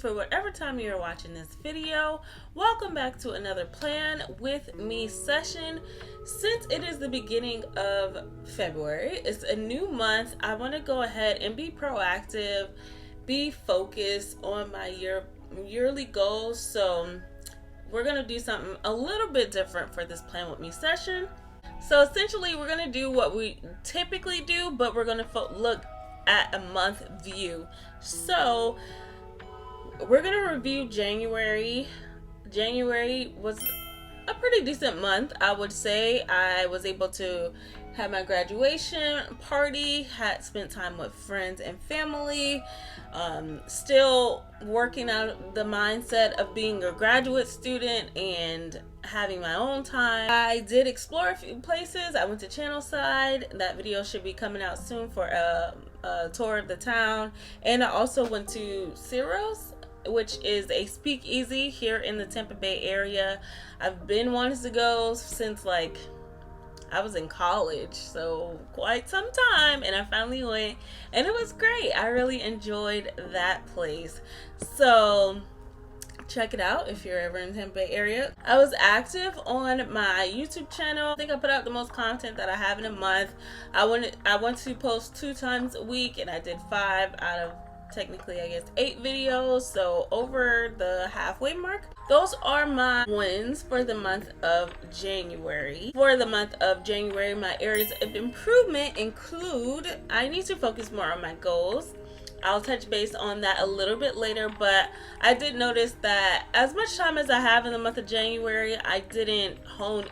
for whatever time you're watching this video. Welcome back to another Plan With Me session. Since it is the beginning of February, it's a new month, I want to go ahead and be proactive, be focused on my yearly goals. So we're going to do something a little bit different for this Plan With Me session. So essentially we're going to do what we typically do, but we're going to look at a month view. So we're going to review January. January was a pretty decent month, I would say. I was able to have my graduation party, had spent time with friends and family, still working out the mindset of being a graduate student and having my own time. I did explore a few places. I went to Channelside. That video should be coming out soon for a tour of the town. And I also went to Ciro's, which is a speakeasy here in the Tampa Bay area. I've been wanting to go since I was in college, so quite some time, and I finally went, and it was great. I really enjoyed that place. So check it out if you're ever in the Tampa Bay area. I was active on my YouTube channel. I think I put out the most content that I have in a month. I want to post 2 times a week, and I did 5 out of technically, I guess, 8 videos, so over the halfway mark. Those are my wins for the month of January. For the month of January, my areas of improvement include, I need to focus more on my goals. I'll touch base on that a little bit later, but I did notice that as much time as I have in the month of January, I didn't hone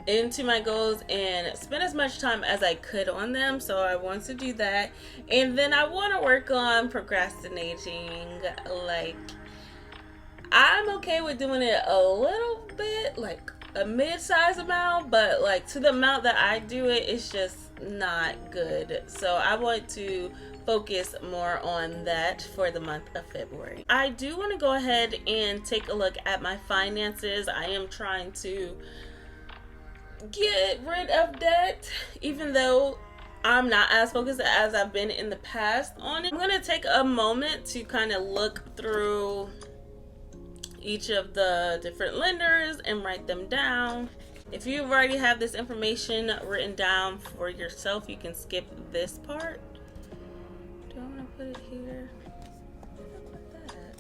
into my goals and spend as much time as I could on them. So I want to do that, and then I want to work on procrastinating. I'm okay with doing it a little bit, like a mid-size amount, but to the amount that I do it, it's just not good. So I want to focus more on that for the month of February. I do want to go ahead and take a look at my finances. I am trying to get rid of debt, even though I'm not as focused as I've been in the past on it. I'm going to take a moment to kind of look through each of the different lenders and write them down. If you already have this information written down for yourself, you can skip this part. Do I want to put it here? Put that.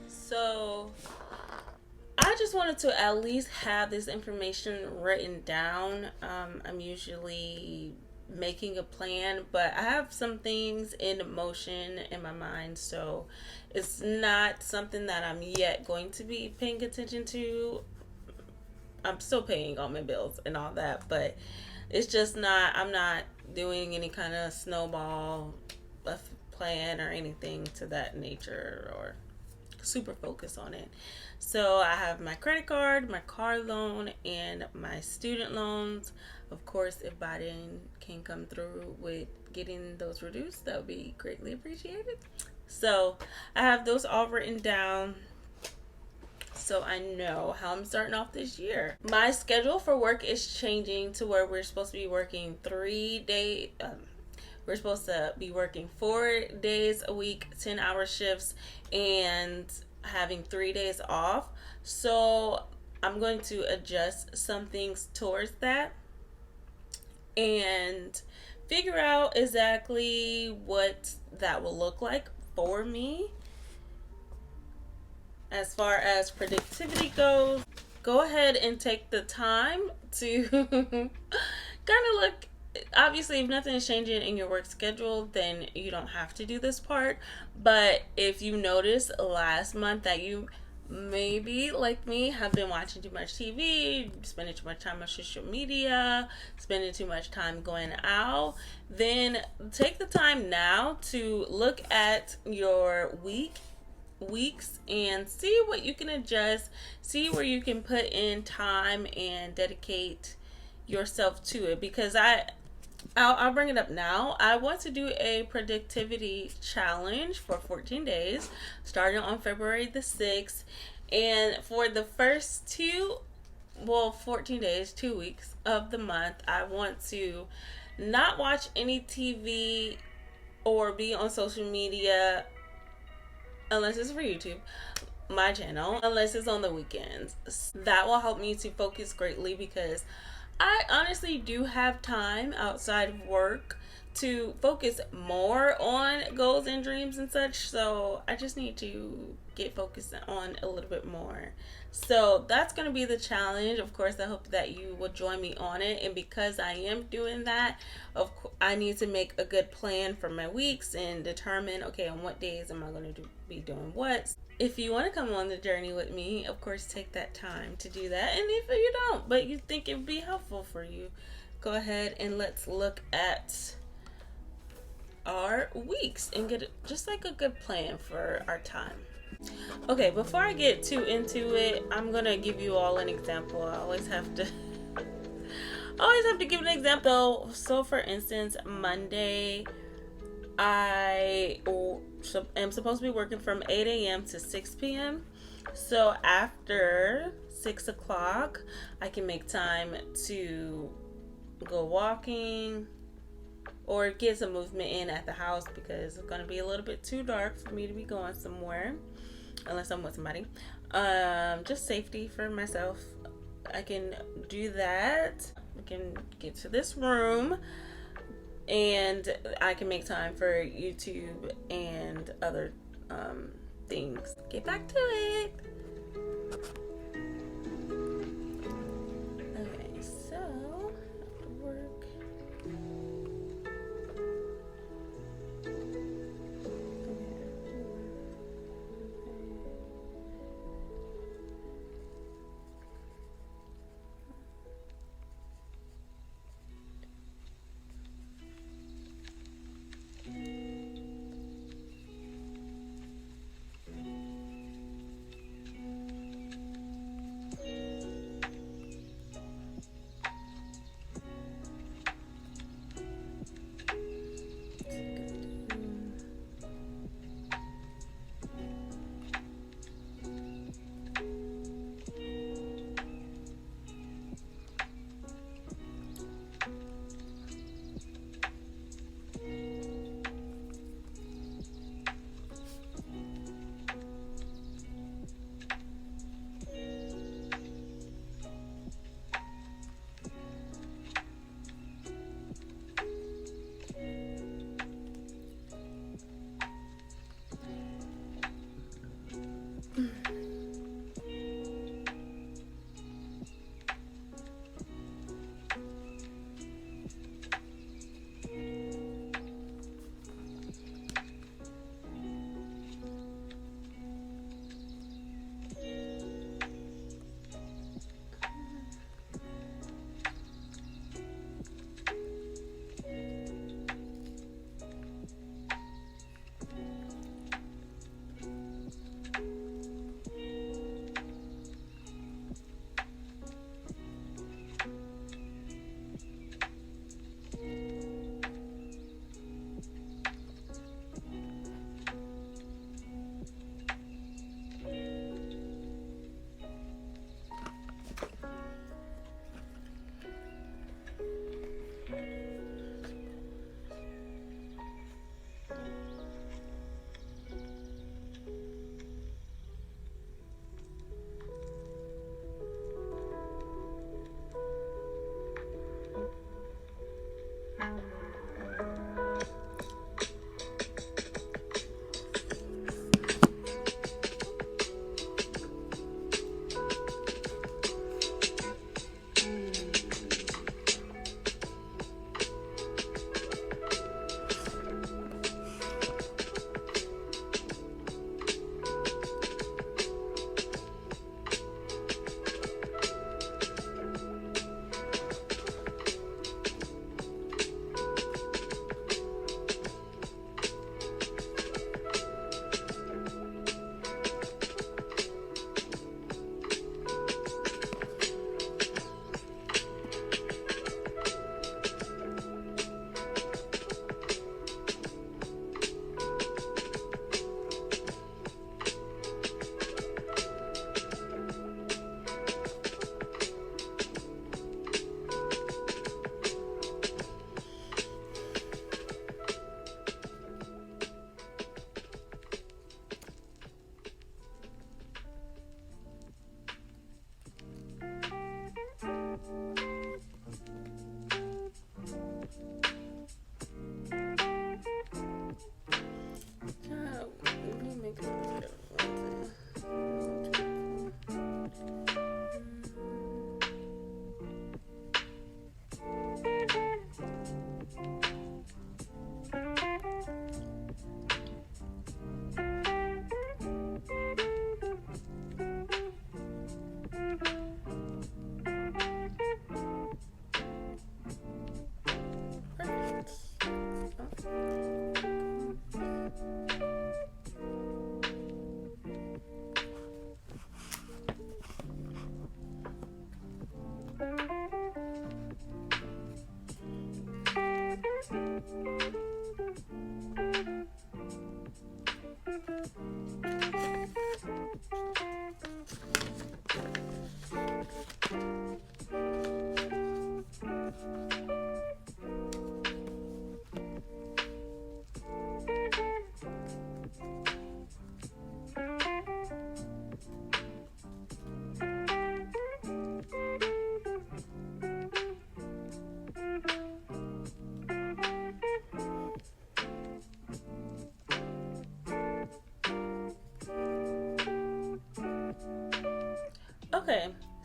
So I just wanted to at least have this information written down. I'm usually making a plan, but I have some things in motion in my mind, so it's not something that I'm yet going to be paying attention to. I'm still paying all my bills and all that, but it's just not, I'm not doing any kind of snowball plan or anything to that nature, or super focused on it. So I have my credit card, my car loan, and my student loans. Of course, if Biden can come through with getting those reduced, that would be greatly appreciated. So I have those all written down, so I know how I'm starting off this year. My schedule for work is changing to where we're supposed to be working 3 days. We're supposed to be working 4 days a week, 10-hour shifts, and having 3 days off. So I'm going to adjust some things towards that and figure out exactly what that will look like for me. As far as productivity goes, go ahead and take the time to kind of look. Obviously, if nothing is changing in your work schedule, then you don't have to do this part. But if you noticed last month that you maybe, like me, have been watching too much TV, spending too much time on social media, spending too much time going out, then take the time now to look at your weeks and see what you can adjust, see where you can put in time and dedicate yourself to it. Because I'll bring it up now. I want to do a productivity challenge for 14 days, starting on February the 6th. And for the first 14 days, 2 weeks of the month, I want to not watch any TV or be on social media unless it's for YouTube, my channel, unless it's on the weekends. That will help me to focus greatly, because I honestly do have time outside of work to focus more on goals and dreams and such. So I just need to get focused on a little bit more. So that's going to be the challenge. Of course, I hope that you will join me on it. And because I am doing that, I need to make a good plan for my weeks and determine, okay, on what days am I going to be doing what. If you want to come on the journey with me, of course, take that time to do that. And if you don't, but you think it would be helpful for you, go ahead and let's look at our weeks and get just like a good plan for our time. Okay, before I get too into it, I'm gonna give you all an example. I always have to give an example. So for instance, Monday, I am supposed to be working from 8 a.m. to 6 p.m. So after 6 o'clock, I can make time to go walking or get some movement in at the house, because it's going to be a little bit too dark for me to be going somewhere unless I'm with somebody. Just safety for myself. I can do that. We can get to this room, and I can make time for YouTube and other things. Get back to it. Okay, so after work.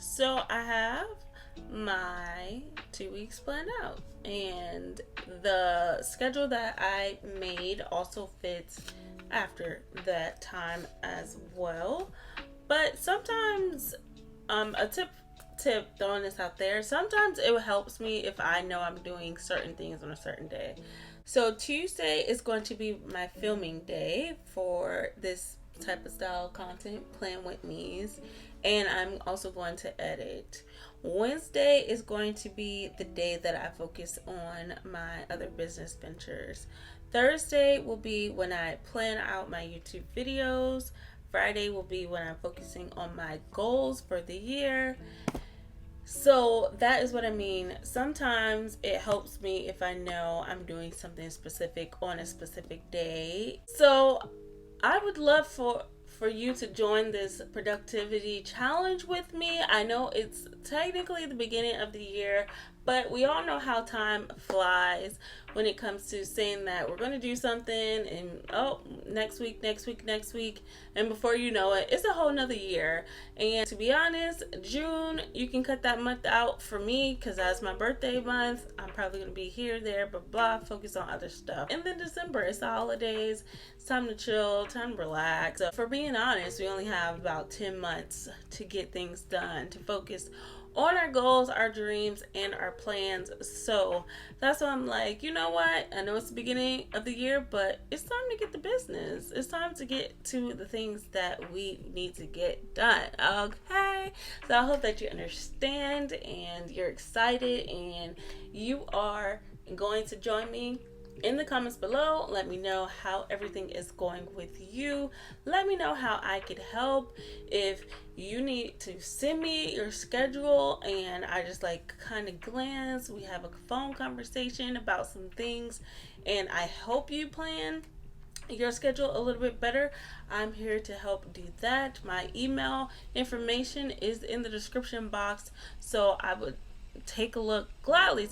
So I have my 2 weeks planned out, and the schedule that I made also fits after that time as well. But sometimes, a tip throwing this out there, sometimes it helps me if I know I'm doing certain things on a certain day. So Tuesday is going to be my filming day for this type of style content, Plan With Me's, and I'm also going to edit. Wednesday is going to be the day that I focus on my other business ventures. Thursday will be when I plan out my YouTube videos. Friday will be when I'm focusing on my goals for the year. So that is what I mean. Sometimes it helps me if I know I'm doing something specific on a specific day. So I would love for you to join this productivity challenge with me. I know it's technically the beginning of the year, but we all know how time flies when it comes to saying that we're going to do something and next week, and before you know it, it's a whole nother year. And to be honest, June, you can cut that month out for me because that's my birthday month. I'm probably going to be here, there, blah, focus on other stuff. And then December, it's the holidays. It's time to chill, time to relax. So for being honest, we only have about 10 months to get things done, to focus on our goals, our dreams, and our plans. So that's why I'm like, you know what? I know it's the beginning of the year, but it's time to get the business. It's time to get to the things that we need to get done. Okay? So I hope that you understand and you're excited and you are going to join me. In the comments below, let me know how everything is going with you. Let me know how I could help. If you need to send me your schedule and I just kind of glance, we have a phone conversation about some things, and I hope you plan your schedule a little bit better, I'm here to help do that. My email information is in the description box, so I would gladly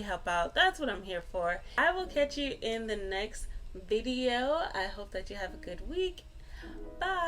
help out. That's what I'm here for. I will catch you in the next video. I hope that you have a good week. Bye.